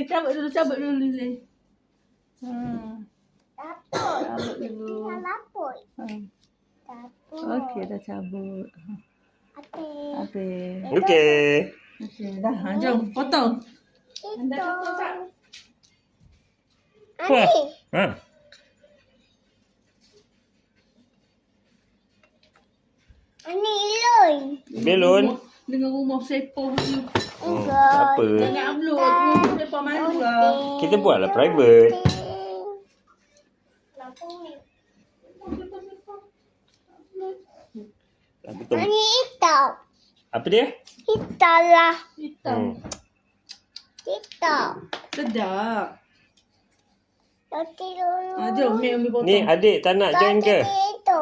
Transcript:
cabut dulu Lily. Laput. Cabut dulu. Tinggal laput. Laput. Okey, dah cabut. Habis. Okey. Okey, dah. Jom, potong. Anda Itu. potong tak? Wah. Ani. Ha. Ani iloi. Belon. Dengan rumah sepong tu. Tak apa. Jangan upload. Rumah sepong mana lah. Kita buatlah private. Betul. Ani hitam. Apa dia? Hitam lah. Hitam. Hitam. Sedap. Roti dulu. Jom, Mek ambil potong. Ni adik tak nak join ke? Roti itu.